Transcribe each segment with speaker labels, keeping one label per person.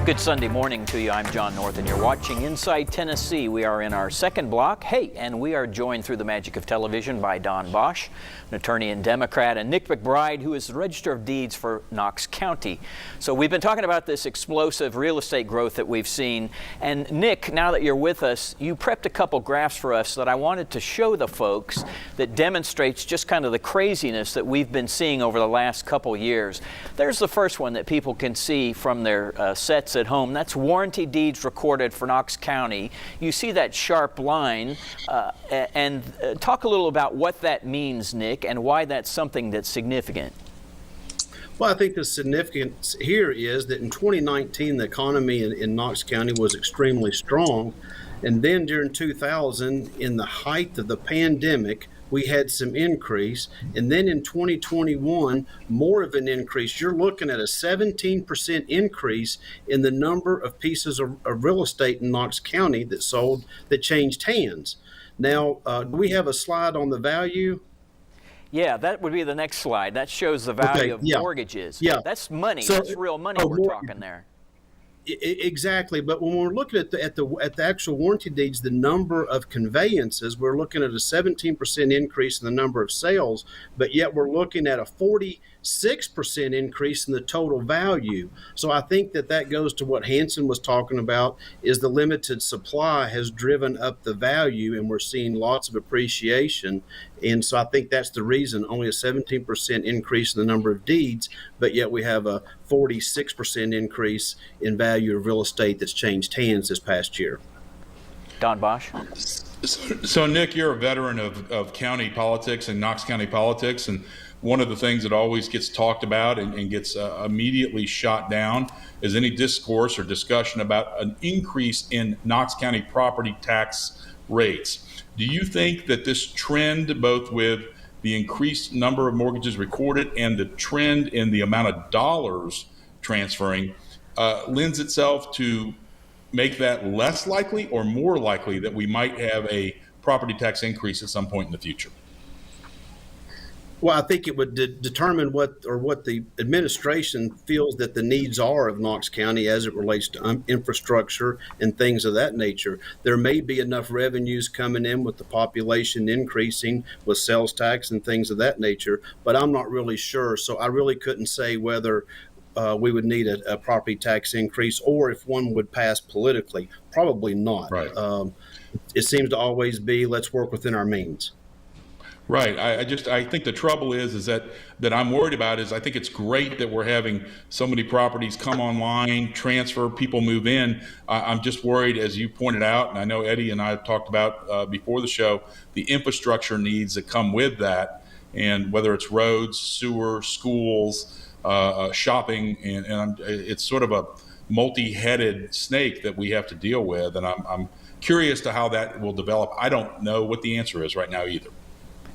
Speaker 1: Good Sunday morning to you. I'm John North, and you're watching Inside Tennessee. We are in our second block. Hey, and we are joined through the magic of television by Don Bosch, an attorney and Democrat, and Nick McBride, who is the Register of Deeds for Knox County. So we've been talking about this explosive real estate growth that we've seen. And Nick, now that you're with us, you prepped a couple graphs for us that I wanted to show the folks that demonstrates just kind of the craziness that we've been seeing over the last couple years. There's the first one that people can see from their sets at home. That's warranty deeds recorded for Knox County. You see that sharp line, and talk a little about what that means, Nick, and why that's something that's significant.
Speaker 2: Well, I think the significance here is that in 2019, the economy in Knox County was extremely strong. And then during 2000, in the height of the pandemic, we had some increase. And then in 2021, more of an increase. You're looking at a 17% increase in the number of pieces of real estate in Knox County that sold, that changed hands. Now, do we have a slide on the value?
Speaker 1: Yeah, that would be the next slide. That shows the value of mortgages.
Speaker 2: Yeah.
Speaker 1: That's money.
Speaker 2: So,
Speaker 1: that's real money we're talking there.
Speaker 2: Exactly, but when we're looking at the actual warranty deeds, the number of conveyances, we're looking at a 17% increase in the number of sales, but yet we're looking at a 46% increase in the total value. So I think that goes to what Hanson was talking about, is the limited supply has driven up the value, and we're seeing lots of appreciation. And so I think that's the reason, only a 17% increase in the number of deeds, but yet we have a 46% increase in value of real estate that's changed hands this past year.
Speaker 1: Don Bosch?
Speaker 3: So Nick, you're a veteran of county politics and Knox County politics, and one of the things that always gets talked about and gets immediately shot down is any discourse or discussion about an increase in Knox County property tax rates. Do you think that this trend, both with the increased number of mortgages recorded and the trend in the amount of dollars transferring, lends itself to make that less likely or more likely that we might have a property tax increase at some point in the future?
Speaker 2: Well, I think it would determine what the administration feels that the needs are of Knox County as it relates to infrastructure and things of that nature. There may be enough revenues coming in with the population increasing with sales tax and things of that nature, but I'm not really sure. So I really couldn't say whether we would need a property tax increase or if one would pass politically. Probably not.
Speaker 3: Right.
Speaker 2: It seems to always be, let's work within our means.
Speaker 3: Right. I think the trouble is that I'm worried about is I think it's great that we're having so many properties come online, transfer, people move in. I'm just worried, as you pointed out, and I know Eddie and I have talked about before the show, the infrastructure needs that come with that, and whether it's roads, sewer, schools, shopping, and it's sort of a multi-headed snake that we have to deal with, and I'm curious to how that will develop. I don't know what the answer is right now either.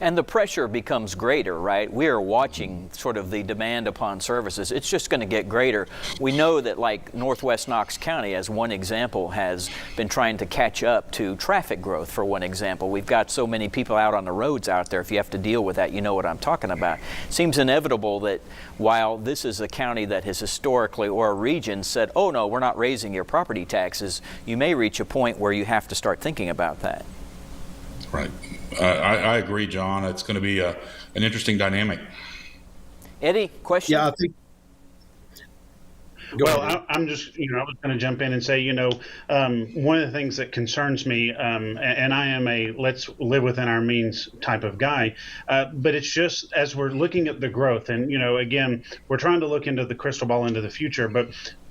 Speaker 1: And the pressure becomes greater, right? We are watching sort of the demand upon services. It's just going to get greater. We know that, like Northwest Knox County, as one example, has been trying to catch up to traffic growth, for one example. We've got so many people out on the roads out there. If you have to deal with that, you know what I'm talking about. It seems inevitable that while this is a county that has historically, or a region, said, oh no, we're not raising your property taxes, you may reach a point where you have to start thinking about that.
Speaker 3: Right. I agree, John. It's going to be an interesting dynamic.
Speaker 1: Eddie, question?
Speaker 2: Yeah, I think.
Speaker 4: I'm just, I was going to jump in and say, one of the things that concerns me, and I am a let's live within our means type of guy, but it's just as we're looking at the growth, and, again, we're trying to look into the crystal ball into the future, but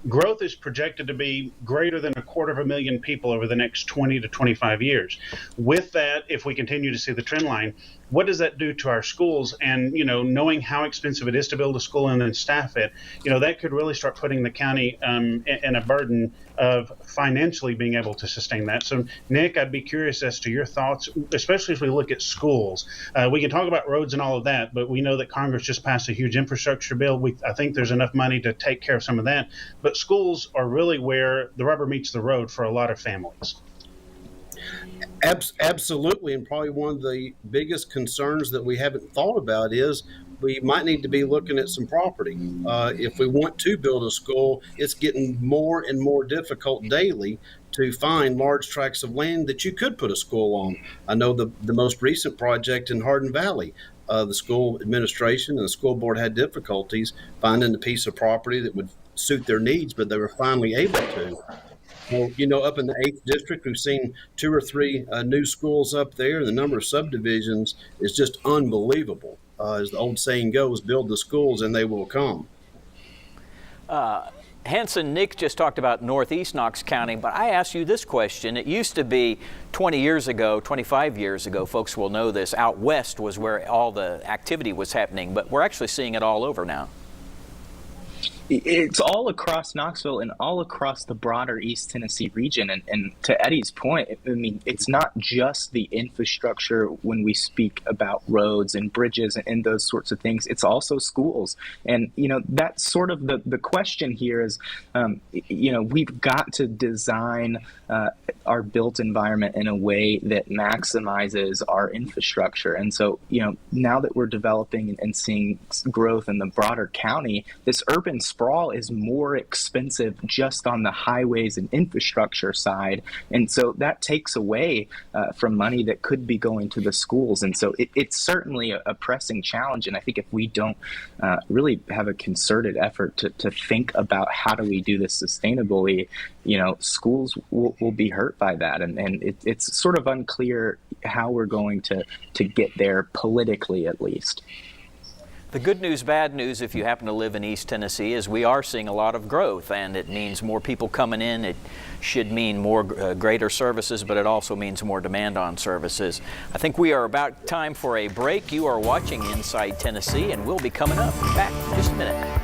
Speaker 4: growth is projected to be greater than 250,000 people over the next 20 to 25 years. With that, if we continue to see the trend line, what does that do to our schools? And, knowing how expensive it is to build a school and then staff it, that could really start putting the county in a burden of financially being able to sustain that. So, Nick, I'd be curious as to your thoughts, especially if we look at schools. We can talk about roads and all of that, but we know that Congress just passed a huge infrastructure bill. I think there's enough money to take care of some of that. But schools are really where the rubber meets the road for a lot of families.
Speaker 2: Absolutely, and probably one of the biggest concerns that we haven't thought about is we might need to be looking at some property. If we want to build a school, it's getting more and more difficult daily to find large tracts of land that you could put a school on. I know the most recent project in Hardin Valley, the school administration and the school board had difficulties finding a piece of property that would suit their needs, but they were finally able to. Well, up in the 8th district, we've seen 2 or 3 new schools up there. The number of subdivisions is just unbelievable. As the old saying goes, build the schools and they will come.
Speaker 1: Hanson, Nick just talked about Northeast Knox County, but I ask you this question. It used to be 20 years ago, 25 years ago, folks will know this, out west was where all the activity was happening, but we're actually seeing it all over now.
Speaker 5: It's all across Knoxville and all across the broader East Tennessee region. And to Eddie's point, I mean, it's not just the infrastructure when we speak about roads and bridges and those sorts of things. It's also schools. And, that's sort of the question here is, we've got to design our built environment in a way that maximizes our infrastructure. And so, now that we're developing and seeing growth in the broader county, this urban sprawl is more expensive just on the highways and infrastructure side. And so that takes away from money that could be going to the schools. And so it's certainly a pressing challenge. And I think if we don't really have a concerted effort to think about how do we do this sustainably, schools will be hurt by that. And it's sort of unclear how we're going to get there politically, at least.
Speaker 1: The good news, bad news, if you happen to live in East Tennessee, is we are seeing a lot of growth, and it means more people coming in. It should mean more greater services, but it also means more demand on services. I think we are about time for a break. You are watching Inside Tennessee, and we'll be coming up back in just a minute.